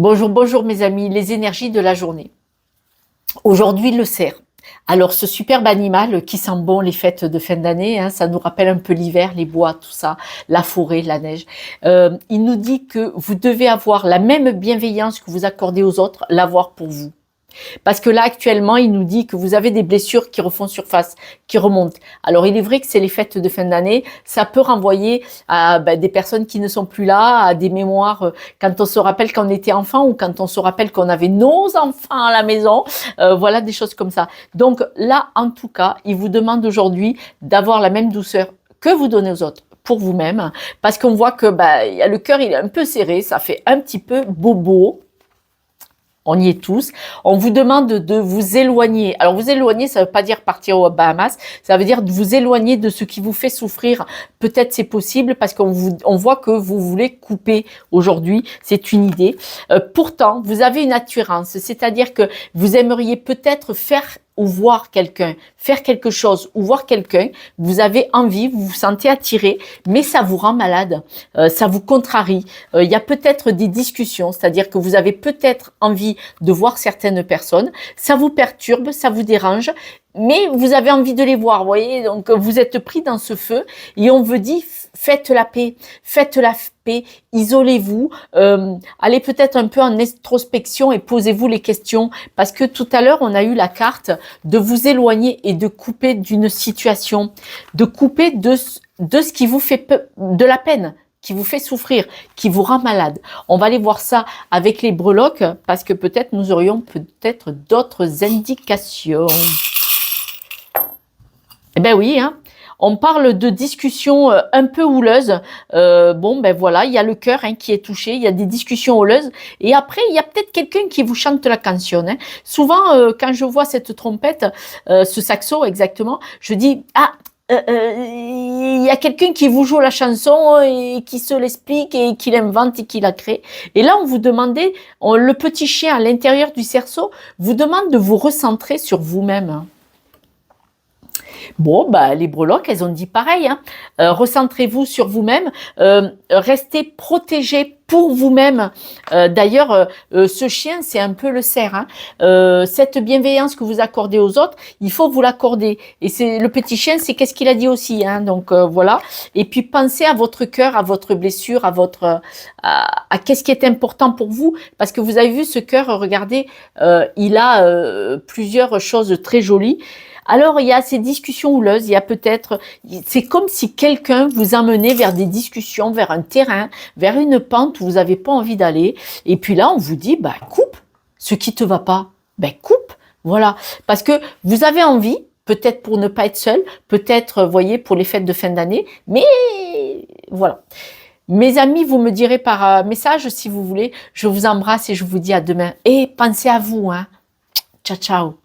Bonjour, bonjour mes amis, les énergies de la journée. Aujourd'hui, le cerf. Alors, ce superbe animal qui sent bon les fêtes de fin d'année, hein, ça nous rappelle un peu l'hiver, les bois, tout ça, la forêt, la neige. Il nous dit que vous devez avoir la même bienveillance que vous accordez aux autres, l'avoir pour vous. Parce que là, actuellement, il nous dit que vous avez des blessures qui refont surface, qui remontent. Alors, il est vrai que c'est les fêtes de fin d'année. Ça peut renvoyer à des personnes qui ne sont plus là, à des mémoires quand on se rappelle qu'on était enfant ou quand on se rappelle qu'on avait nos enfants à la maison. Voilà, des choses comme ça. Donc là, en tout cas, il vous demande aujourd'hui d'avoir la même douceur que vous donnez aux autres pour vous-même. Parce qu'on voit que le cœur, il est un peu serré, ça fait un petit peu bobo. On y est tous. On vous demande de vous éloigner. Alors, vous éloigner, ça ne veut pas dire partir aux Bahamas. Ça veut dire de vous éloigner de ce qui vous fait souffrir. Peut-être c'est possible parce on voit que vous voulez couper aujourd'hui. C'est une idée. Pourtant, vous avez une attirance. C'est-à-dire que vous aimeriez peut-être faire ou voir quelqu'un, faire quelque chose ou voir quelqu'un, vous avez envie, vous vous sentez attiré, mais ça vous rend malade, ça vous contrarie. Il y a peut-être des discussions, c'est-à-dire que vous avez peut-être envie de voir certaines personnes, ça vous perturbe, ça vous dérange, mais vous avez envie de les voir, vous voyez, donc vous êtes pris dans ce feu et on vous dit faites la paix, isolez-vous, allez peut-être un peu en introspection et posez-vous les questions parce que tout à l'heure on a eu la carte de vous éloigner et de couper d'une situation, de couper de ce qui vous fait de la peine, qui vous fait souffrir, qui vous rend malade. On va aller voir ça avec les breloques parce que peut-être nous aurions peut-être d'autres indications. Eh ben oui, hein. On parle de discussions un peu houleuses. Voilà, il y a le cœur qui est touché, il y a des discussions houleuses. Et après, il y a peut-être quelqu'un qui vous chante la canción. Hein. Souvent, quand je vois cette trompette, ce saxo exactement, je dis il y a quelqu'un qui vous joue la chanson et qui se l'explique et qui l'invente et qui la crée. Et là, on vous demandait, le petit chien à l'intérieur du cerceau vous demande de vous recentrer sur vous-même. Bon, les breloques, elles ont dit pareil. Hein. Recentrez-vous sur vous-même. Restez protégés pour vous-même. D'ailleurs, ce chien, c'est un peu le cerf. Hein. Cette bienveillance que vous accordez aux autres, il faut vous l'accorder. Et c'est le petit chien, c'est qu'est-ce qu'il a dit aussi. Hein. Donc, voilà. Et puis, pensez à votre cœur, à votre blessure, à qu'est-ce qui est important pour vous. Parce que vous avez vu ce cœur, regardez, il a plusieurs choses très jolies. Alors, il y a ces discussions houleuses, il y a peut-être, c'est comme si quelqu'un vous amenait vers des discussions, vers un terrain, vers une pente où vous n'avez pas envie d'aller. Et puis là, on vous dit, coupe ce qui te va pas. Coupe, voilà. Parce que vous avez envie, peut-être pour ne pas être seul, peut-être, voyez, pour les fêtes de fin d'année, mais voilà. Mes amis, vous me direz par message si vous voulez. Je vous embrasse et je vous dis à demain. Et pensez à vous, hein. Ciao, ciao.